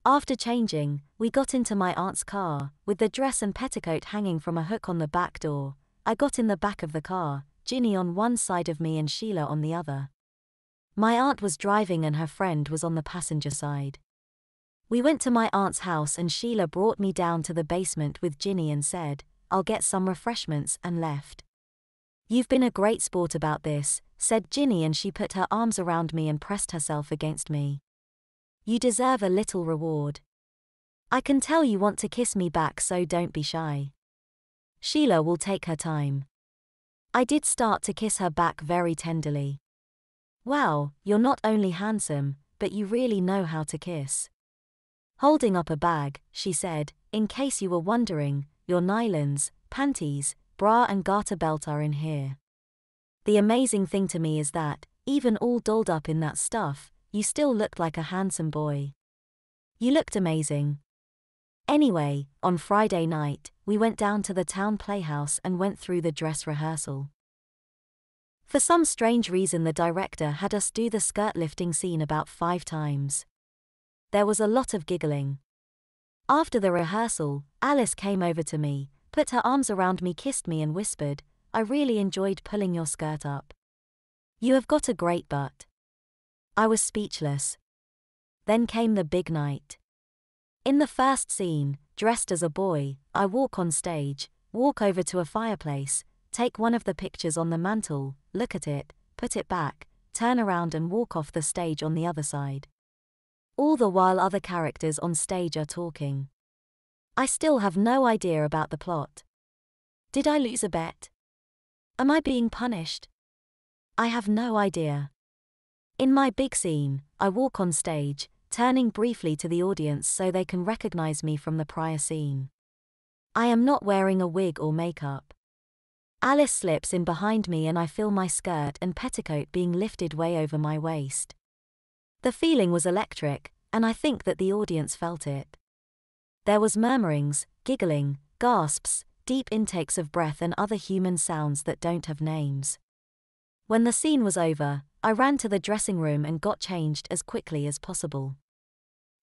After changing, we got into my aunt's car, with the dress and petticoat hanging from a hook on the back door. I got in the back of the car, Ginny on one side of me and Sheila on the other. My aunt was driving and her friend was on the passenger side. We went to my aunt's house and Sheila brought me down to the basement with Ginny and said, "I'll get some refreshments," and left. "You've been a great sport about this," said Ginny, and she put her arms around me and pressed herself against me. "You deserve a little reward. I can tell you want to kiss me back, so don't be shy. Sheila will take her time." I did start to kiss her back very tenderly. "Wow, you're not only handsome, but you really know how to kiss." Holding up a bag, she said, "In case you were wondering, your nylons, panties, bra and garter belt are in here. The amazing thing to me is that, even all dolled up in that stuff, you still looked like a handsome boy. You looked amazing." Anyway, on Friday night, we went down to the town playhouse and went through the dress rehearsal. For some strange reason the director had us do the skirt lifting scene about 5 times. There was a lot of giggling. After the rehearsal, Alice came over to me, put her arms around me, kissed me and whispered, "I really enjoyed pulling your skirt up. You have got a great butt." I was speechless. Then came the big night. In the first scene, dressed as a boy, I walk on stage, walk over to a fireplace, take one of the pictures on the mantle, look at it, put it back, turn around and walk off the stage on the other side. All the while other characters on stage are talking. I still have no idea about the plot. Did I lose a bet? Am I being punished? I have no idea. In my big scene, I walk on stage, turning briefly to the audience so they can recognize me from the prior scene. I am not wearing a wig or makeup. Alice slips in behind me and I feel my skirt and petticoat being lifted way over my waist. The feeling was electric, and I think that the audience felt it. There was murmurings, giggling, gasps, deep intakes of breath and other human sounds that don't have names. When the scene was over, I ran to the dressing room and got changed as quickly as possible.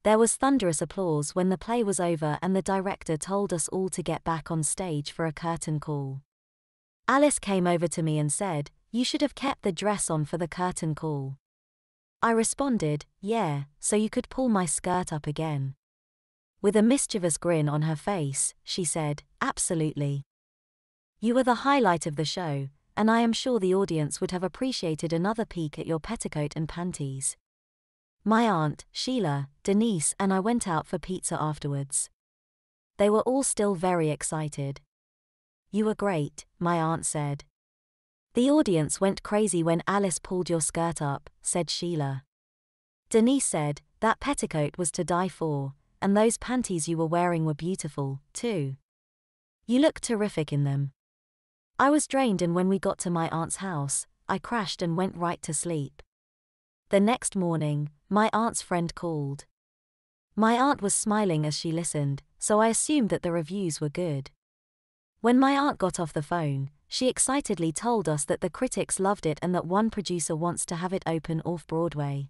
There was thunderous applause when the play was over and the director told us all to get back on stage for a curtain call. Alice came over to me and said, "You should have kept the dress on for the curtain call." I responded, "Yeah, so you could pull my skirt up again." With a mischievous grin on her face, she said, "Absolutely. You were the highlight of the show, and I am sure the audience would have appreciated another peek at your petticoat and panties." My aunt, Sheila, Denise and I went out for pizza afterwards. They were all still very excited. "You were great," my aunt said. "The audience went crazy when Alice pulled your skirt up," said Sheila. Denise said, "That petticoat was to die for, and those panties you were wearing were beautiful, too. You looked terrific in them." I was drained, and when we got to my aunt's house, I crashed and went right to sleep. The next morning, my aunt's friend called. My aunt was smiling as she listened, so I assumed that the reviews were good. When my aunt got off the phone, she excitedly told us that the critics loved it and that one producer wants to have it open off-Broadway.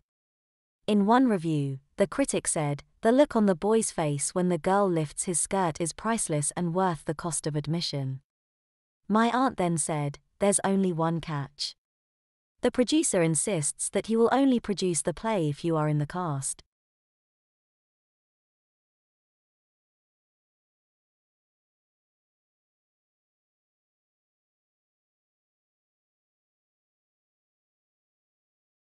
In one review, the critic said, "The look on the boy's face when the girl lifts his skirt is priceless and worth the cost of admission." My aunt then said, "There's only one catch. The producer insists that he will only produce the play if you are in the cast."